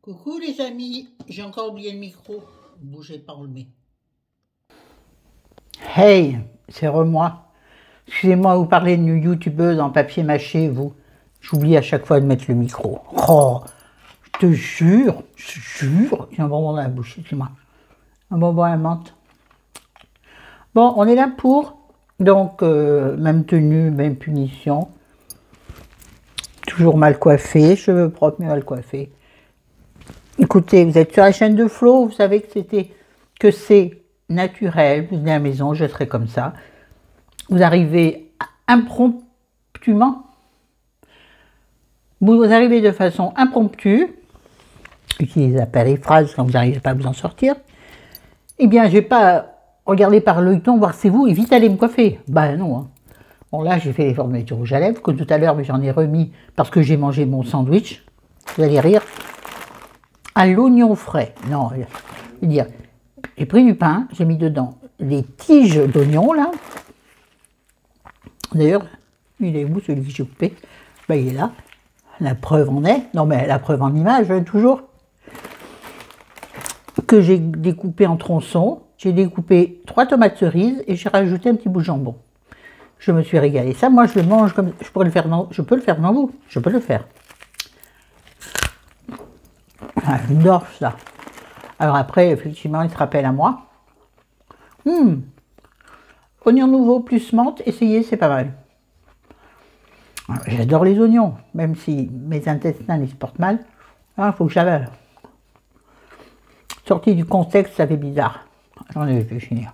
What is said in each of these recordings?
Coucou les amis, j'ai encore oublié le micro. Bougez pas, on le met. Hey, c'est moi. Excusez-moi, vous parlez d'une youtubeuse en papier mâché, vous. J'oublie à chaque fois de mettre le micro. Oh, je te jure, j'ai un bonbon dans la bouche, excuse-moi. Un bonbon à la menthe. Bon, on est là pour, donc, même tenue, même punition. Toujours mal coiffé, cheveux propres mais mal coiffés. Écoutez, vous êtes sur la chaîne de Flo, vous savez que c'est naturel, vous venez à la maison, je serai comme ça. Vous arrivez impromptument, vous arrivez de façon impromptue, utilisez la périphrase quand vous n'arrivez pas à vous en sortir. Eh bien, je ne vais pas regarder par l'œilleton, voir c'est vous, et vite aller me coiffer. Ben non. Hein. Bon, là, j'ai fait l'effort de mettre du rouge à lèvres, que tout à l'heure, j'en ai remis parce que j'ai mangé mon sandwich. Vous allez rire. À l'oignon frais. Non, je veux dire, j'ai pris du pain, j'ai mis dedans les tiges d'oignon, là. D'ailleurs, il est où celui que j'ai coupé? Ben, il est là. La preuve en est. Non, mais la preuve en image, toujours. Que j'ai découpé en tronçons. J'ai découpé 3 tomates cerises et j'ai rajouté un petit bout de jambon. Je me suis régalé. Ça, moi, je le mange comme... Je peux le faire devant vous. Je peux le faire. Ah, j'adore ça. Alors après, effectivement, il se rappelle à moi. Oignon nouveau plus menthe, essayez, c'est pas mal. J'adore les oignons, même si mes intestins les supportent mal. Il faut que j'avale. Sorti du contexte, ça fait bizarre. J'en ai vu finir.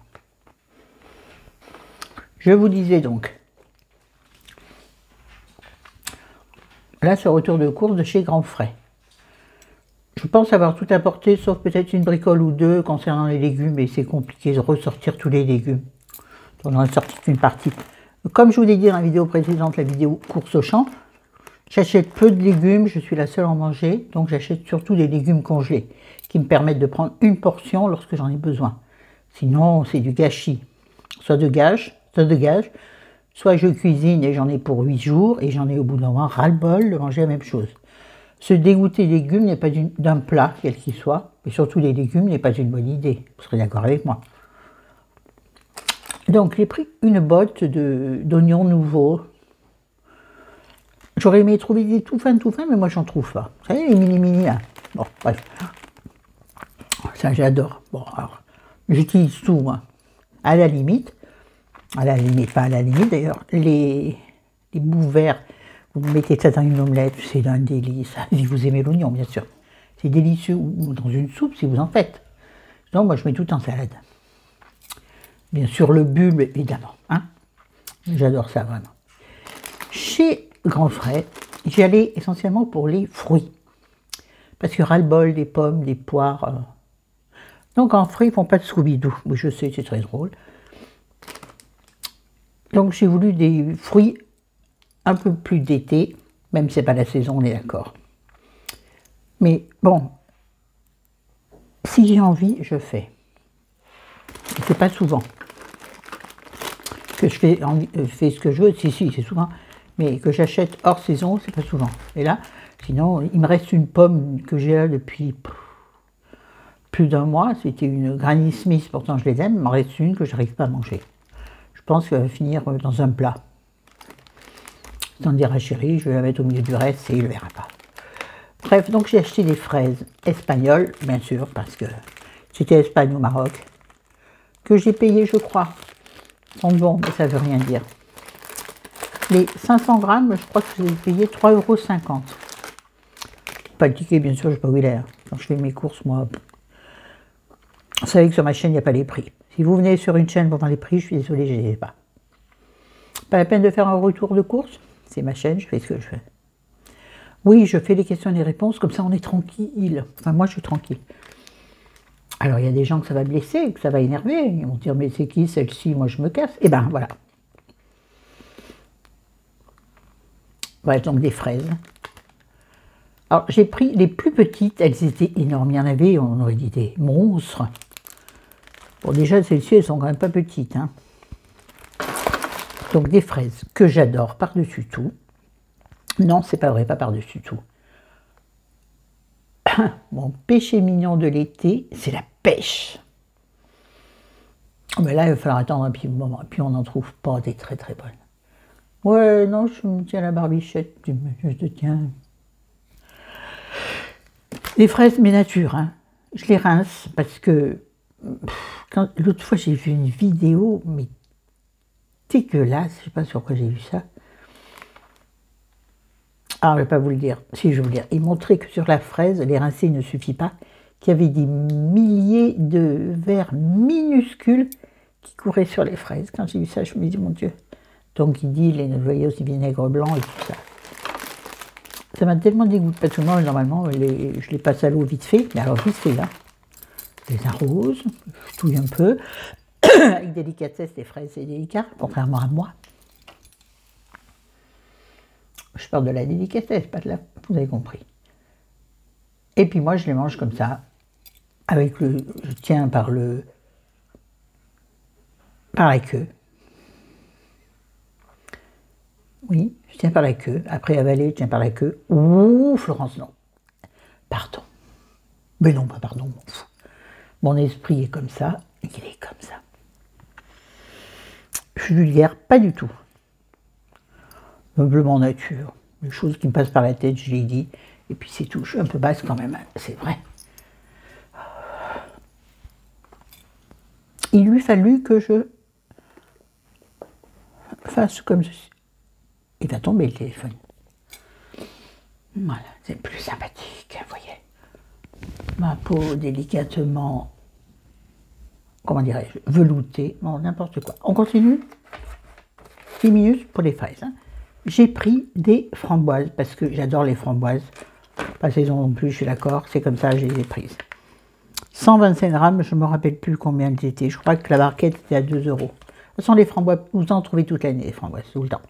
Je vous disais donc. Là, ce retour de course de chez Grand Frais. Je pense avoir tout apporté, sauf peut-être une bricole ou deux concernant les légumes, et c'est compliqué de ressortir tous les légumes. On en a sorti qu'une partie. Comme je vous l'ai dit dans la vidéo précédente, la vidéo course au champ, j'achète peu de légumes, je suis la seule à en manger, donc j'achète surtout des légumes congelés, qui me permettent de prendre une portion lorsque j'en ai besoin. Sinon, c'est du gâchis. Soit de gage, soit je cuisine et j'en ai pour 8 jours, et j'en ai au bout d'un moment ras-le-bol de manger la même chose. Se dégoûter des légumes n'est pas d'un plat, quel qu'il soit, et surtout les légumes n'est pas une bonne idée. Vous serez d'accord avec moi. Donc j'ai pris une botte d'oignons nouveaux. J'aurais aimé trouver des tout fins, mais moi j'en trouve pas. Vous savez, les mini là. Bon, bref. Ça j'adore. Bon, alors, j'utilise tout, moi. À la limite, pas à la limite d'ailleurs, les bouts verts, vous mettez ça dans une omelette, c'est un délice. Si vous aimez l'oignon, bien sûr. C'est délicieux, ou dans une soupe si vous en faites. Donc moi je mets tout en salade. Bien sûr, le bulbe, évidemment. Hein, j'adore ça, vraiment. Chez Grand Frais, j'y allais essentiellement pour les fruits. Parce que ras-le-bol, des pommes, des poires. Donc, en fruits, ils ne font pas de Scooby-Doo. Oui, je sais, c'est très drôle. Donc, j'ai voulu des fruits un peu plus d'été, même si ce n'est pas la saison, on est d'accord. Mais bon, si j'ai envie, je fais. C'est pas souvent que je fais ce que je veux, si, c'est souvent, mais que j'achète hors saison, c'est pas souvent. Et là, sinon, il me reste une pomme que j'ai là depuis plus d'un mois, c'était une Granny Smith, pourtant je les aime, il m'en reste une que j'arrive pas à manger. Je pense qu'elle va finir dans un plat. Sans dire à chérie, je vais la mettre au milieu du reste et il ne le verra pas. Bref, donc j'ai acheté des fraises espagnoles, bien sûr, parce que c'était Espagne au Maroc, que j'ai payé, je crois. Sont bons, mais ça ne veut rien dire. Les 500 grammes, je crois que je les ai payés 3,50 €. Pas le ticket, bien sûr, je ne sais pas où il est. Quand je fais mes courses, moi, vous savez que sur ma chaîne, il n'y a pas les prix. Si vous venez sur une chaîne pour voir les prix, je suis désolée, je ne les ai pas. Pas la peine de faire un retour de course. C'est ma chaîne, je fais ce que je fais. Oui, je fais les questions et les réponses, comme ça on est tranquille. Enfin, moi, je suis tranquille. Alors, il y a des gens que ça va blesser, que ça va énerver. Ils vont dire, mais c'est qui celle-ci? Moi, je me casse. Eh ben, voilà. Voilà, donc des fraises. Alors, j'ai pris les plus petites. Elles étaient énormes. Il y en avait, on aurait dit des monstres. Bon, déjà, celles-ci, elles sont quand même pas petites. Hein. Donc, des fraises que j'adore par-dessus tout. Non, c'est pas vrai, pas par-dessus tout. mon péché mignon de l'été, c'est la pêche. Mais là, il va falloir attendre un petit moment. Et puis, on n'en trouve pas des très très bonnes. Ouais, non, je me tiens à la barbichette. Je te tiens. Les fraises, mes natures, hein. Je les rince parce que l'autre fois, j'ai vu une vidéo, mais dégueulasse. Je ne sais pas sur quoi j'ai vu ça. Ah, je ne vais pas vous le dire. Si, je vais vous le dire. Il montrait que sur la fraise, les rincer ne suffit pas, qu'il y avait des milliers de vers minuscules qui couraient sur les fraises. Quand j'ai vu ça, je me dis, mon Dieu. Donc, il dit, les noyaux, c'est vinaigre blanc et tout ça. Ça m'a tellement dégoûté, parce que moi, normalement, je les passe à l'eau vite fait. Mais alors, vite fait, là, je les arrose, je touille un peu. Avec délicatesse, les fraises, c'est délicat, contrairement à moi. Je parle de la délicatesse, pas de la... Vous avez compris. Et puis moi, je les mange comme ça, avec le... Je tiens par la queue. Oui, je tiens par la queue. Après avaler, je tiens par la queue. Ouh, Florence, non. Pardon. Mais non, pas pardon, m'en fous. Mon esprit est comme ça, et il est comme ça. Je suis vulgaire, pas du tout. Humblement nature. Les choses qui me passent par la tête, je l'ai dit. Et puis c'est tout. Je suis un peu basse quand même, c'est vrai. Il lui fallut que je fasse comme ceci. Il va tomber le téléphone. Voilà, c'est plus sympathique, vous voyez. Ma peau délicatement, comment dirais-je, veloutée, bon, n'importe quoi. On continue. 10 minutes pour les fraises. Hein. J'ai pris des framboises, parce que j'adore les framboises. Pas saison non plus, je suis d'accord, c'est comme ça, je les ai prises. 125 grammes, je ne me rappelle plus combien elles étaient. Je crois que la barquette était à 2 €. De toute façon, les framboises, vous en trouvez toute l'année, les framboises, tout le temps.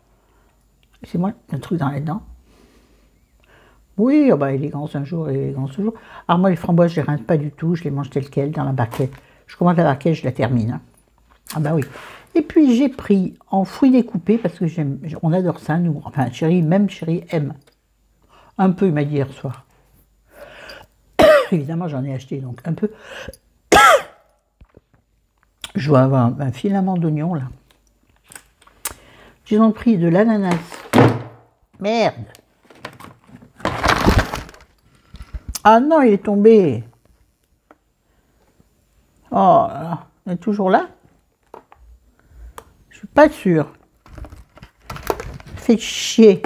C'est moi, un truc dans les dents. Oui, oh bah, élégance un jour, élégance un jour. Alors moi, les framboises, je ne les rince pas du tout, je les mange telles quelles dans la barquette. Je commande la barquette, je la termine. Hein. Ah bah oui. Et puis j'ai pris en fruits découpés, parce que on adore ça, nous. Enfin, chérie, même chérie aime. Un peu, il m'a dit hier soir. Évidemment, j'en ai acheté, donc un peu. Je dois avoir un filament d'oignon, là. J'ai donc pris de l'ananas. Merde! Ah non, il est tombé. Oh là, il est toujours là? Je suis pas sûre. Fait chier.